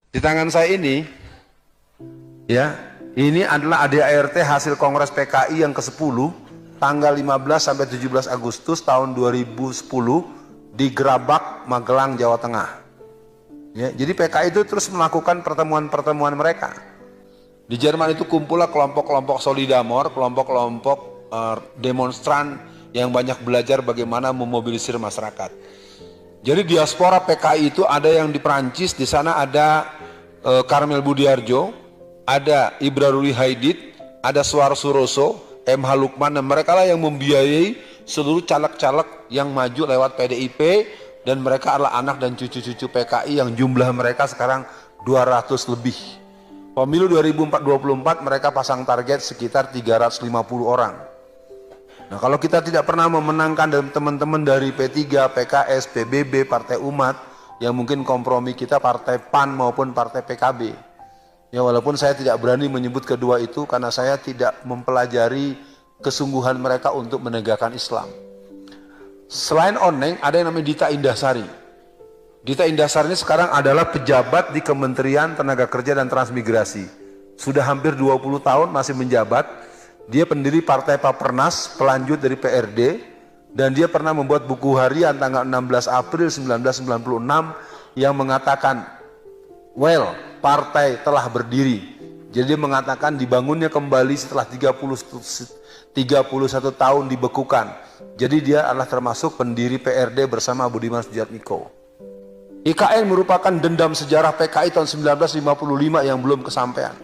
Di tangan saya ini, ya, ini adalah ADART hasil Kongres PKI yang ke-10 tanggal 15 sampai 17 Agustus tahun 2010 di Grabak, Magelang, Jawa Tengah. Ya, jadi PKI itu terus melakukan pertemuan-pertemuan mereka. Di Jerman itu kumpullah kelompok-kelompok Solidarmor, kelompok-kelompok demonstran yang banyak belajar bagaimana memobilisir masyarakat. Jadi diaspora PKI itu ada yang di Perancis, di sana ada Karmel Budiarjo, ada Ibra Ruli Haidit, ada Suar Suroso, MH Lukman, dan mereka lah yang membiayai seluruh caleg-caleg yang maju lewat PDIP, dan mereka adalah anak dan cucu-cucu PKI yang jumlah mereka sekarang 200 lebih. Pemilu 2024 mereka pasang target sekitar 350 orang. Nah, kalau kita tidak pernah memenangkan teman-teman dari P3, PKS, PBB, Partai Umat, yang mungkin kompromi kita Partai PAN maupun Partai PKB. Ya, walaupun saya tidak berani menyebut kedua itu karena saya tidak mempelajari kesungguhan mereka untuk menegakkan Islam. Selain Oneng, ada yang namanya Dita Indahsari. Dita Indahsari ini sekarang adalah pejabat di Kementerian Tenaga Kerja dan Transmigrasi. Sudah hampir 20 tahun masih menjabat. Dia pendiri Partai Papernas, pelanjut dari PRD, dan dia pernah membuat buku harian tanggal 16 April 1996 yang mengatakan, well, partai telah berdiri. Jadi dia mengatakan dibangunnya kembali setelah 31 tahun dibekukan. Jadi dia adalah termasuk pendiri PRD bersama Budiman Sujatmiko. IKN merupakan dendam sejarah PKI tahun 1955 yang belum kesampaian.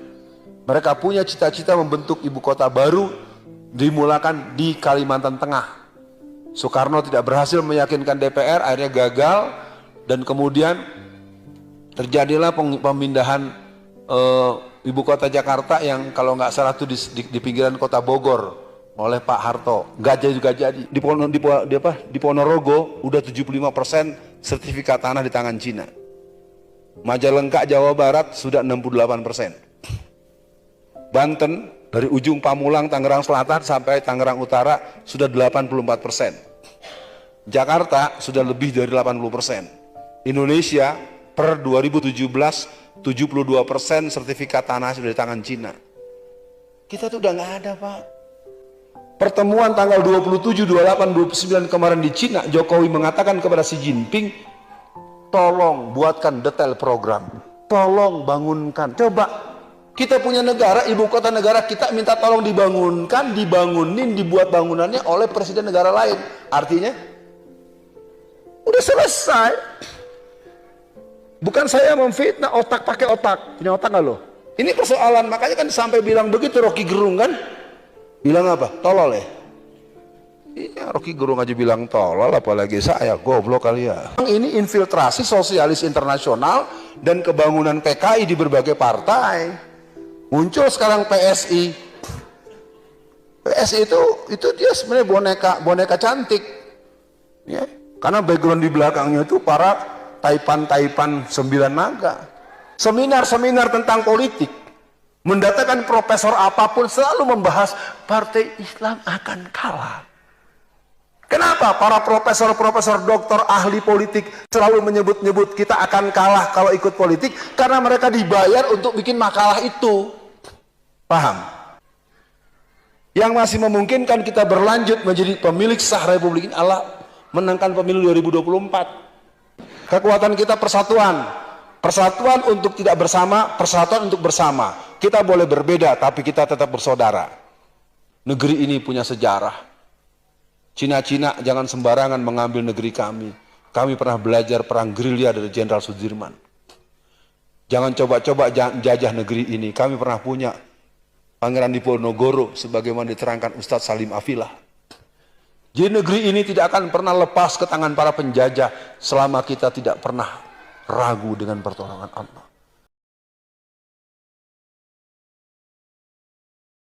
Mereka punya cita-cita membentuk ibu kota baru, dimulakan di Kalimantan Tengah. Soekarno tidak berhasil meyakinkan DPR, akhirnya gagal, dan kemudian terjadilah pemindahan ibu kota Jakarta yang kalau nggak salah itu di pinggiran kota Bogor oleh Pak Harto. Nggak jadi. Di Ponorogo udah 75% sertifikat tanah di tangan Cina. Majalengka, Jawa Barat sudah 68%. Banten dari ujung Pamulang, Tangerang Selatan sampai Tangerang Utara sudah 84%. Jakarta sudah lebih dari 80%. Indonesia per 2017 72% sertifikat tanah sudah di tangan Cina. Kita tuh udah nggak ada, Pak. Pertemuan tanggal 27, 28, 29 kemarin di Cina, Jokowi mengatakan kepada Xi Jinping, tolong buatkan detail program, tolong bangunkan. Coba kita punya negara, ibu kota negara kita minta tolong dibangunkan, dibangunin, dibuat bangunannya oleh presiden negara lain. Artinya udah selesai. Bukan saya memfitnah, otak pakai otak. Punya otak nggak lo? Ini persoalan, makanya kan sampai bilang begitu Rocky Gerung kan? Bilang apa? Tolol ya? Iya, Rocky Gerung aja bilang tolol, apalagi saya, goblok kali ya. Ini infiltrasi sosialis internasional dan kebangunan PKI di berbagai partai. Muncul sekarang PSI. PSI itu dia sebenarnya boneka cantik. Ya, karena background di belakangnya itu para taipan 9 naga. Seminar-seminar tentang politik, mendatangkan profesor apapun selalu membahas partai Islam akan kalah. Kenapa para profesor-profesor doktor ahli politik selalu menyebut-nyebut kita akan kalah kalau ikut politik? Karena mereka dibayar untuk bikin makalah itu. Paham? Yang masih memungkinkan kita berlanjut menjadi pemilik sah Republik ini adalah menangkan pemilu 2024. Kekuatan kita persatuan. Persatuan untuk tidak bersama, persatuan untuk bersama. Kita boleh berbeda, tapi kita tetap bersaudara. Negeri ini punya sejarah. Cina-Cina jangan sembarangan mengambil negeri kami. Kami pernah belajar perang gerilya dari Jenderal Sudirman. Jangan coba-coba jajah negeri ini. Kami pernah punya Pangeran Diponegoro sebagaimana diterangkan Ustadz Salim Afilah. Jadi negeri ini tidak akan pernah lepas ke tangan para penjajah selama kita tidak pernah ragu dengan pertolongan Allah.